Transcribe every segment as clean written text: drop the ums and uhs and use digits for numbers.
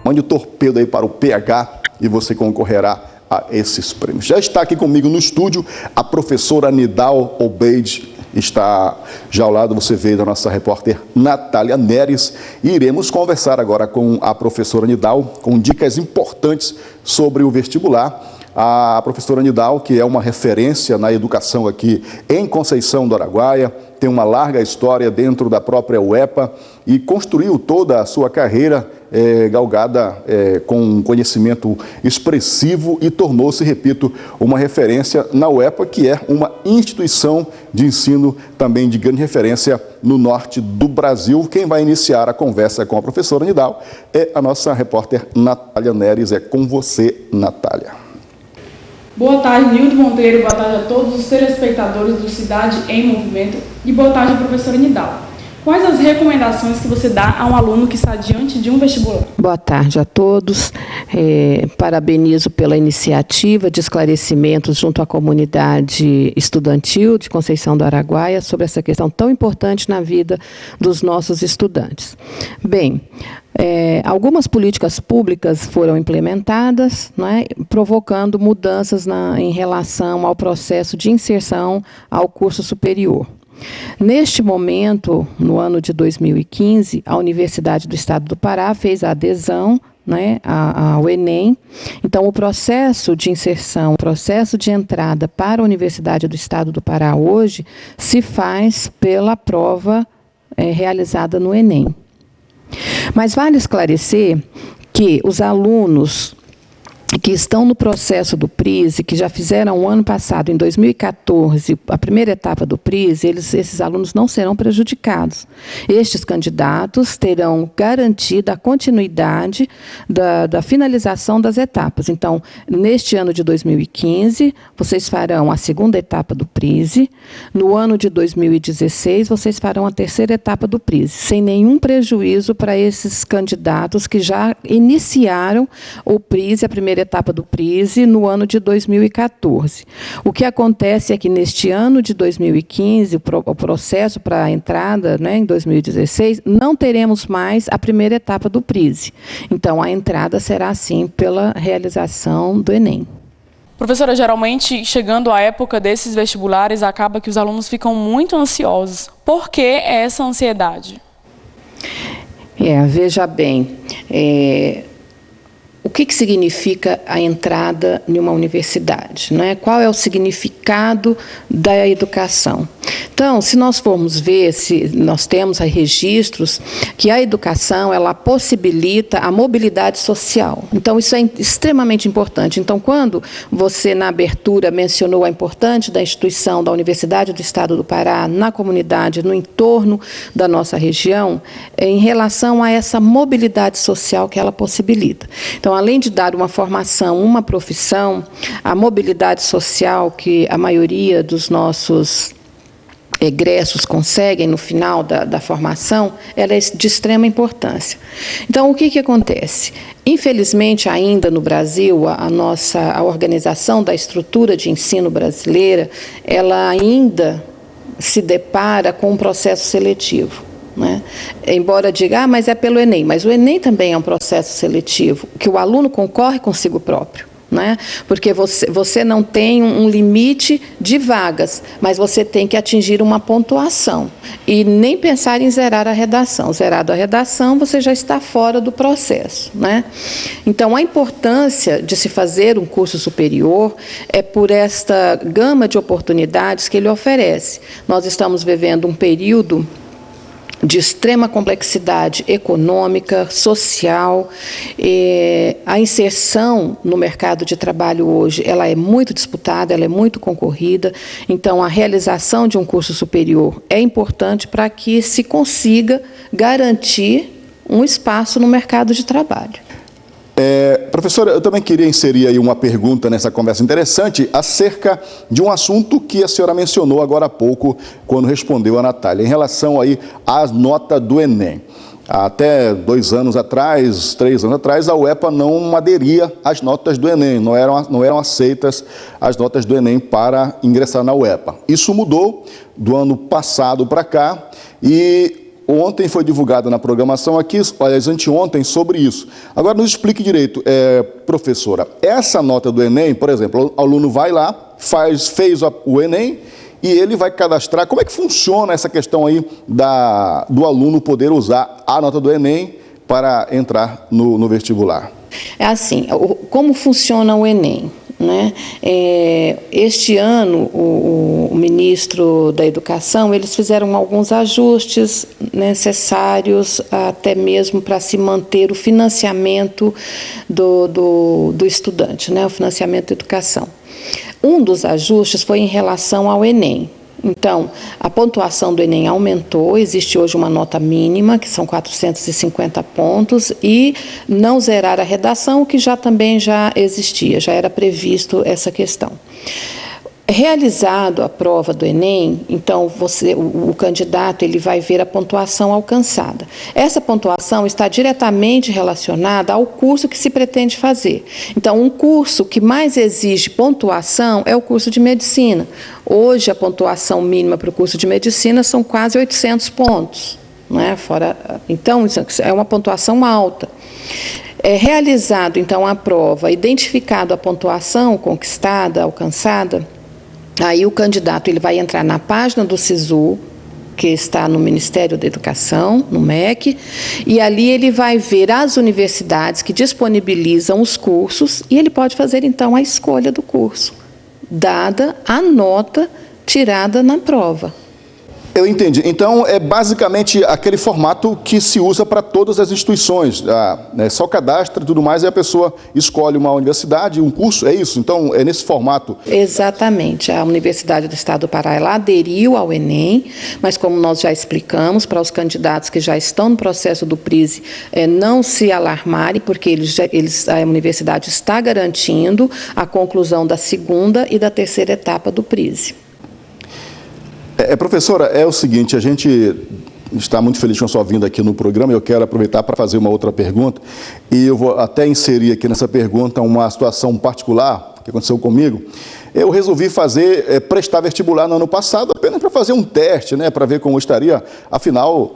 Mande o torpedo aí para o PH e você concorrerá a esses prêmios. Já está aqui comigo no estúdio a professora Nidal Obeid, está já ao lado, você vê, da nossa repórter Natália Neres, e iremos conversar agora com a professora Nidal com dicas importantes sobre o vestibular. A professora Nidal, que é uma referência na educação aqui em Conceição do Araguaia, tem uma larga história dentro da própria UEPA e construiu toda a sua carreira galgada com um conhecimento expressivo e tornou-se, repito, uma referência na UEPA, que é uma instituição de ensino também de grande referência no norte do Brasil. Quem vai iniciar a conversa com a professora Nidal é a nossa repórter Natália Neres. É com você, Natália. Boa tarde, Nildo Monteiro. Boa tarde a todos os telespectadores do Cidade em Movimento e boa tarde, professora Nidal. Quais as recomendações que você dá a um aluno que está diante de um vestibular? Boa tarde a todos. Parabenizo pela iniciativa de esclarecimentos junto à comunidade estudantil de Conceição do Araguaia sobre essa questão tão importante na vida dos nossos estudantes. Bem, algumas políticas públicas foram implementadas, provocando mudanças em relação ao processo de inserção ao curso superior. Neste momento, no ano de 2015, a Universidade do Estado do Pará fez a adesão ao Enem. Então, o processo de inserção, o processo de entrada para a Universidade do Estado do Pará hoje se faz pela prova realizada no Enem. Mas vale esclarecer que os alunos que estão no processo do PRISE, que já fizeram o ano passado, em 2014, a primeira etapa do PRISE, esses alunos não serão prejudicados. Estes candidatos terão garantida a continuidade da finalização das etapas. Então, neste ano de 2015, vocês farão a segunda etapa do PRISE. No ano de 2016, vocês farão a terceira etapa do PRISE, sem nenhum prejuízo para esses candidatos que já iniciaram o PRISE, a primeira etapa do PRISE, no ano de 2014. O que acontece é que, neste ano de 2015, o processo para a entrada, em 2016, não teremos mais a primeira etapa do PRISE. Então, a entrada será, sim, pela realização do Enem. Professora, geralmente, chegando à época desses vestibulares, acaba que os alunos ficam muito ansiosos. Por que essa ansiedade? Veja bem, o que significa a entrada em uma universidade? Qual é o significado da educação? Então, se nós formos ver, se nós temos registros que a educação ela possibilita a mobilidade social. Então, isso é extremamente importante. Então, quando você, na abertura, mencionou a importância da instituição da Universidade do Estado do Pará, na comunidade, no entorno da nossa região, em relação a essa mobilidade social que ela possibilita. Então, além de dar uma formação, uma profissão, a mobilidade social que a maioria dos nossos egressos conseguem no final da formação, ela é de extrema importância. Então, o que acontece? Infelizmente, ainda no Brasil, a organização da estrutura de ensino brasileira, ela ainda se depara com um processo seletivo. Embora diga, mas é pelo Enem, mas o Enem também é um processo seletivo, que o aluno concorre consigo próprio. Porque você não tem um limite de vagas, mas você tem que atingir uma pontuação. E nem pensar em zerar a redação. Zerado a redação, você já está fora do processo. Então, a importância de se fazer um curso superior é por esta gama de oportunidades que ele oferece. Nós estamos vivendo um período de extrema complexidade econômica, social. A inserção no mercado de trabalho hoje ela é muito disputada, ela é muito concorrida. Então, a realização de um curso superior é importante para que se consiga garantir um espaço no mercado de trabalho. Professora, eu também queria inserir aí uma pergunta nessa conversa interessante acerca de um assunto que a senhora mencionou agora há pouco, quando respondeu a Natália, em relação aí às notas do Enem. Até 2 anos atrás, 3 anos atrás, a UEPA não aderia às notas do Enem, não eram aceitas as notas do Enem para ingressar na UEPA. Isso mudou do ano passado para cá e ontem foi divulgada na programação aqui, aliás, anteontem, sobre isso. Agora, nos explique direito, professora, essa nota do Enem, por exemplo, o aluno vai lá, fez o Enem e ele vai cadastrar. Como é que funciona essa questão aí do aluno poder usar a nota do Enem para entrar no vestibular? É assim, como funciona o Enem? Né? Este ano, o ministro da Educação, eles fizeram alguns ajustes necessários até mesmo para se manter o financiamento do estudante, né? O financiamento da educação. Um dos ajustes foi em relação ao Enem. Então, a pontuação do Enem aumentou, existe hoje uma nota mínima, que são 450 pontos, e não zerar a redação, que também já existia, já era previsto essa questão. Realizado a prova do Enem, então o candidato ele vai ver a pontuação alcançada. Essa pontuação está diretamente relacionada ao curso que se pretende fazer. Então, um curso que mais exige pontuação é o curso de medicina. Hoje, a pontuação mínima para o curso de medicina são quase 800 pontos. Né? Então, é uma pontuação alta. Realizado, então, a prova, identificado a pontuação conquistada, alcançada, aí o candidato ele vai entrar na página do SISU, que está no Ministério da Educação, no MEC, e ali ele vai ver as universidades que disponibilizam os cursos e ele pode fazer, então, a escolha do curso, dada a nota tirada na prova. Eu entendi. Então, é basicamente aquele formato que se usa para todas as instituições. Só cadastra e tudo mais, e a pessoa escolhe uma universidade, um curso, é isso? Então, é nesse formato? Exatamente. A Universidade do Estado do Pará, ela aderiu ao Enem, mas como nós já explicamos, para os candidatos que já estão no processo do PRISE, não se alarmarem, porque a universidade está garantindo a conclusão da segunda e da terceira etapa do PRISE. Professora, é o seguinte, a gente está muito feliz com a sua vinda aqui no programa. Eu quero aproveitar para fazer uma outra pergunta, e eu vou até inserir aqui nessa pergunta uma situação particular que aconteceu comigo. Eu resolvi prestar vestibular no ano passado, apenas para fazer um teste, né, para ver como eu estaria. Afinal,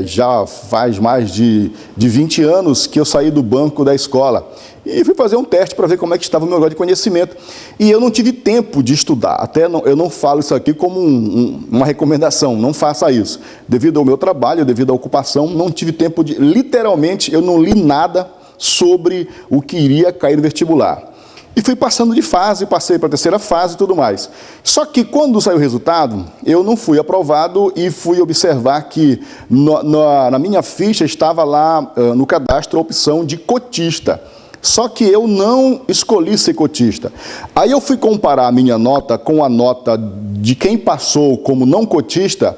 já faz mais de 20 anos que eu saí do banco da escola. E fui fazer um teste para ver como é que estava o meu grau de conhecimento. E eu não tive tempo de estudar. Eu não falo isso aqui como uma recomendação, não faça isso. Devido ao meu trabalho, devido à ocupação, não tive tempo literalmente, eu não li nada sobre o que iria cair no vestibular. E fui passando de fase, passei para a terceira fase e tudo mais. Só que quando saiu o resultado, eu não fui aprovado e fui observar que na minha ficha estava lá no cadastro a opção de cotista. Só que eu não escolhi ser cotista. Aí eu fui comparar a minha nota com a nota de quem passou como não cotista.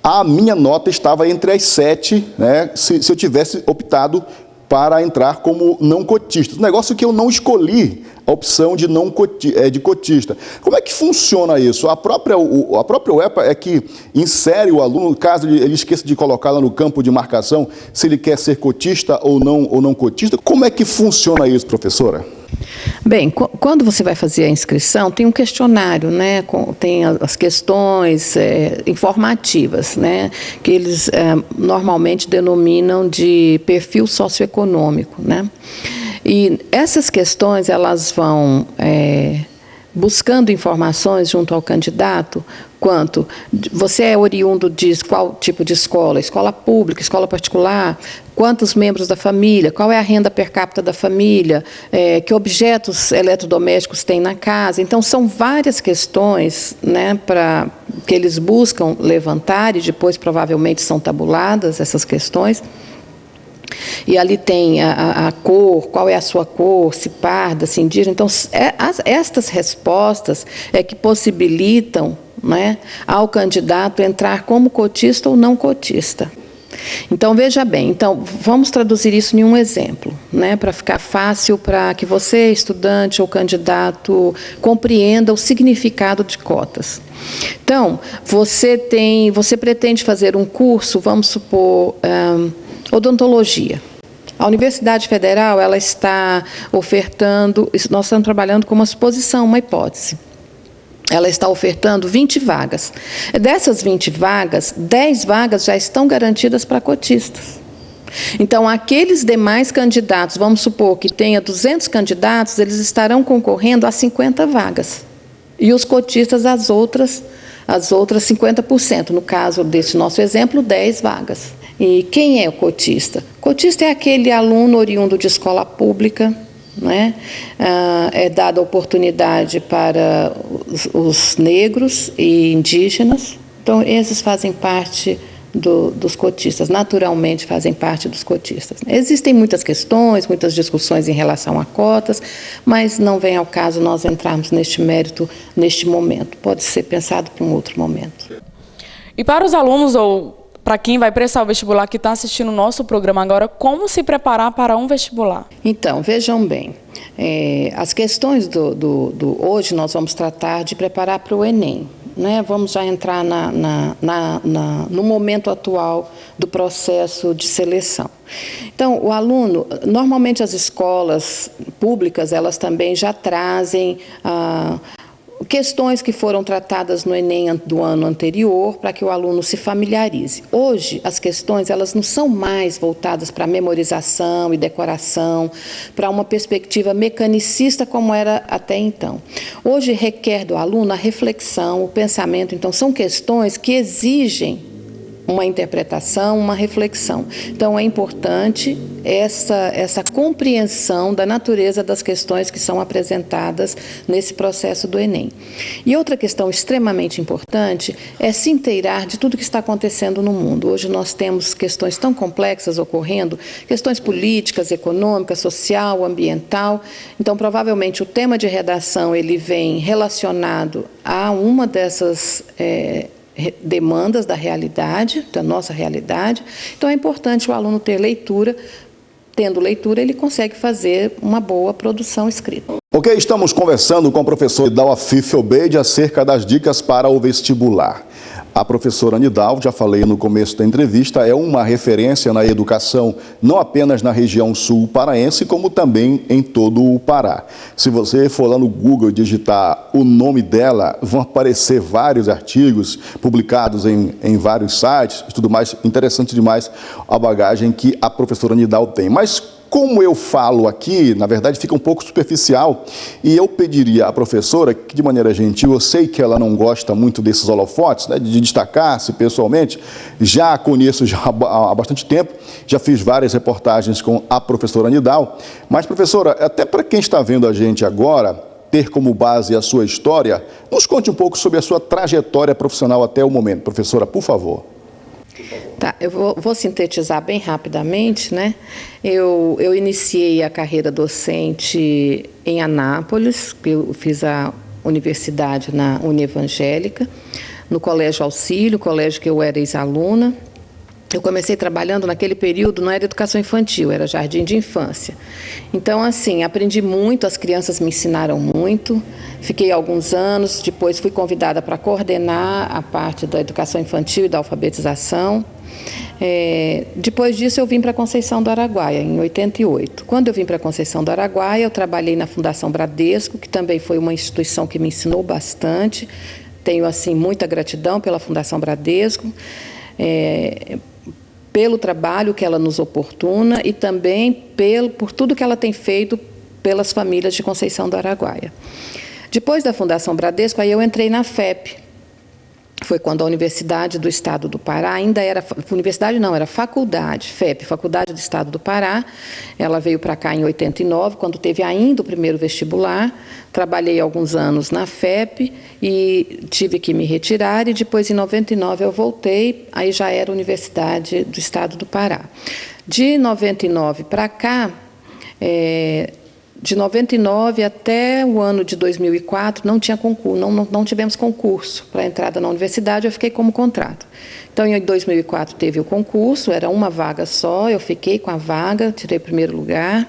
A minha nota estava entre as 7, né, se eu tivesse optado para entrar como não cotista. Um negócio que eu não escolhi a opção de cotista. Como é que funciona isso? A própria UEPA é que insere o aluno, caso ele esqueça de colocar lá no campo de marcação, se ele quer ser cotista ou não cotista. Como é que funciona isso, professora? Bem, quando você vai fazer a inscrição, tem um questionário, né? Tem as questões informativas, né? Que eles normalmente denominam de perfil socioeconômico, né? E essas questões, elas vão buscando informações junto ao candidato, quanto você é oriundo de qual tipo de escola, escola pública, escola particular, quantos membros da família, qual é a renda per capita da família, que objetos eletrodomésticos tem na casa. Então, são várias questões, né, que eles buscam levantar, e depois provavelmente são tabuladas essas questões. E ali tem a cor, qual é a sua cor, se parda, se indígena. Então, estas respostas é que possibilitam, né, ao candidato entrar como cotista ou não cotista. Então, veja bem, vamos traduzir isso em um exemplo, né, para ficar fácil para que você, estudante ou candidato, compreenda o significado de cotas. Então, você pretende fazer um curso, vamos supor, odontologia. A Universidade Federal, ela está ofertando, nós estamos trabalhando com uma suposição, uma hipótese. ela está ofertando 20 vagas. Dessas 20 vagas, 10 vagas já estão garantidas para cotistas. Então, aqueles demais candidatos, vamos supor que tenha 200 candidatos, eles estarão concorrendo a 50 vagas. E os cotistas, as outras 50%. No caso desse nosso exemplo, 10 vagas. E quem é o cotista? Cotista é aquele aluno oriundo de escola pública, né? É dada oportunidade para os negros e indígenas. Então, esses fazem parte dos cotistas, naturalmente fazem parte dos cotistas. Existem muitas questões, muitas discussões em relação a cotas, mas não vem ao caso nós entrarmos neste mérito neste momento. Pode ser pensado para um outro momento. E para os alunos ou para quem vai prestar o vestibular que está assistindo o nosso programa agora, como se preparar para um vestibular? Então, vejam bem, as questões hoje nós vamos tratar de preparar para o Enem. Né? Vamos já entrar no momento atual do processo de seleção. Então, o aluno, normalmente as escolas públicas, elas também já trazem questões que foram tratadas no Enem do ano anterior, para que o aluno se familiarize. Hoje, as questões elas não são mais voltadas para memorização e decoração, para uma perspectiva mecanicista como era até então. Hoje, requer do aluno a reflexão, o pensamento. Então, são questões que exigem uma interpretação, uma reflexão. Então, é importante essa compreensão da natureza das questões que são apresentadas nesse processo do Enem. E outra questão extremamente importante é se inteirar de tudo que está acontecendo no mundo. Hoje nós temos questões tão complexas ocorrendo, questões políticas, econômicas, social, ambiental. Então, provavelmente, o tema de redação ele vem relacionado a uma dessas demandas da realidade, da nossa realidade. Então, é importante o aluno ter leitura. Tendo leitura, ele consegue fazer uma boa produção escrita. Ok, estamos conversando com o professor Nidal Afif Obeid acerca das dicas para o vestibular. A professora Nidal, já falei no começo da entrevista, é uma referência na educação, não apenas na região sul paraense, como também em todo o Pará. Se você for lá no Google digitar o nome dela, vão aparecer vários artigos publicados em vários sites, tudo mais. Interessante demais a bagagem que a professora Nidal tem. Mas como eu falo aqui, na verdade fica um pouco superficial, e eu pediria à professora que, de maneira gentil, eu sei que ela não gosta muito desses holofotes, né, de destacar-se pessoalmente, já a conheço já há bastante tempo, já fiz várias reportagens com a professora Nidal, mas, professora, até para quem está vendo a gente agora, ter como base a sua história, nos conte um pouco sobre a sua trajetória profissional até o momento. Professora, por favor. Tá, eu vou sintetizar bem rapidamente, né? Eu iniciei a carreira docente em Anápolis, eu fiz a universidade na Unievangélica, no Colégio Auxílio, colégio que eu era ex-aluna. Eu comecei trabalhando naquele período, não era educação infantil, era jardim de infância. Então, assim, aprendi muito, as crianças me ensinaram muito, fiquei alguns anos, depois fui convidada para coordenar a parte da educação infantil e da alfabetização. Depois disso, eu vim para Conceição do Araguaia, em 88. Quando eu vim para Conceição do Araguaia, eu trabalhei na Fundação Bradesco, que também foi uma instituição que me ensinou bastante. Tenho, assim, muita gratidão pela Fundação Bradesco, pelo trabalho que ela nos oportuna e também por tudo que ela tem feito pelas famílias de Conceição do Araguaia. Depois da Fundação Bradesco, aí eu entrei na FEP. Foi quando a Universidade do Estado do Pará, ainda era, universidade não, era faculdade, FEP, Faculdade do Estado do Pará. Ela veio para cá em 89, quando teve ainda o primeiro vestibular. Trabalhei alguns anos na FEP e tive que me retirar, e depois, em 99, eu voltei, aí já era Universidade do Estado do Pará. De 99 para cá, de 99 até o ano de 2004, não tinha concurso, não tivemos concurso para entrada na universidade, eu fiquei como contrato. Então, em 2004 teve o concurso, era uma vaga só, eu fiquei com a vaga, tirei o primeiro lugar,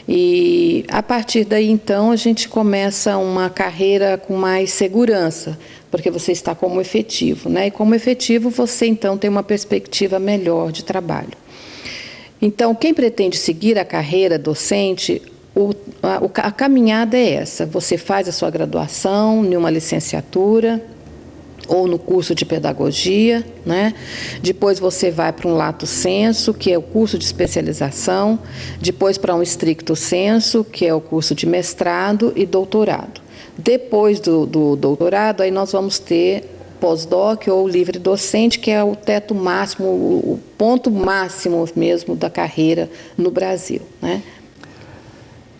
e a partir daí, então, a gente começa uma carreira com mais segurança, porque você está como efetivo, né? E como efetivo, você, então, tem uma perspectiva melhor de trabalho. Então, quem pretende seguir a carreira docente, a caminhada é essa: você faz a sua graduação em uma licenciatura ou no curso de pedagogia, né? Depois você vai para um lato sensu, que é o curso de especialização, depois para um stricto sensu, que é o curso de mestrado e doutorado. Depois do doutorado, aí nós vamos ter pós-doc ou livre docente, que é o teto máximo, o ponto máximo mesmo da carreira no Brasil, né?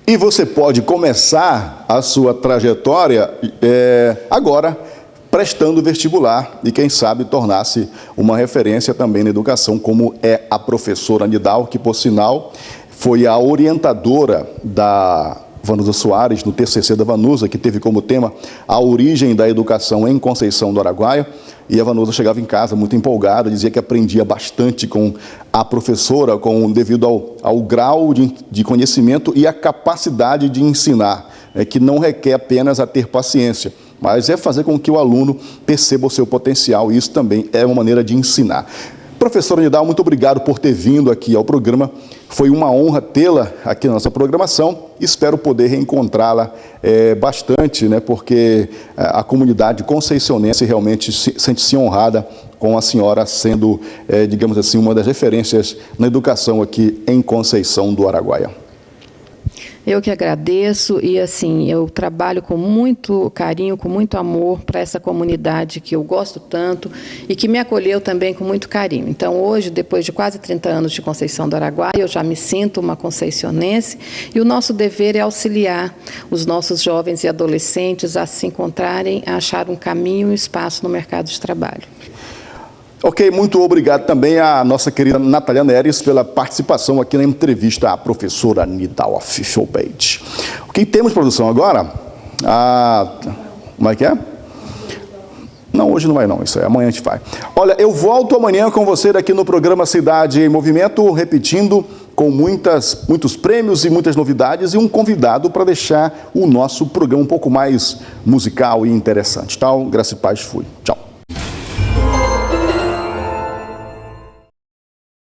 E você pode começar a sua trajetória agora, prestando vestibular e, quem sabe, tornar-se uma referência também na educação, como é a professora Nidal, que, por sinal, foi a orientadora da Vanusa Soares, no TCC da Vanusa, que teve como tema a origem da educação em Conceição do Araguaia. E a Vanusa chegava em casa muito empolgada, dizia que aprendia bastante com a professora, devido ao grau de conhecimento e a capacidade de ensinar, que não requer apenas a ter paciência, mas é fazer com que o aluno perceba o seu potencial, e isso também é uma maneira de ensinar. Professora Nidal, muito obrigado por ter vindo aqui ao programa. Foi uma honra tê-la aqui na nossa programação. Espero poder reencontrá-la bastante, né, porque a comunidade conceicionense realmente sente-se honrada com a senhora sendo, digamos assim, uma das referências na educação aqui em Conceição do Araguaia. Eu que agradeço e, assim, eu trabalho com muito carinho, com muito amor para essa comunidade que eu gosto tanto e que me acolheu também com muito carinho. Então, hoje, depois de quase 30 anos de Conceição do Araguaia, eu já me sinto uma conceicionense e o nosso dever é auxiliar os nossos jovens e adolescentes a se encontrarem, a achar um caminho e um espaço no mercado de trabalho. Ok, muito obrigado também à nossa querida Natália Neres pela participação aqui na entrevista à professora Nidal Obeid. O que temos, produção, agora? Como é que é? Não, hoje não vai não, isso aí, amanhã a gente vai. Olha, eu volto amanhã com você aqui no programa Cidade em Movimento, repetindo, com muitos prêmios e muitas novidades e um convidado para deixar o nosso programa um pouco mais musical e interessante. Então, graça e paz, fui. Tchau.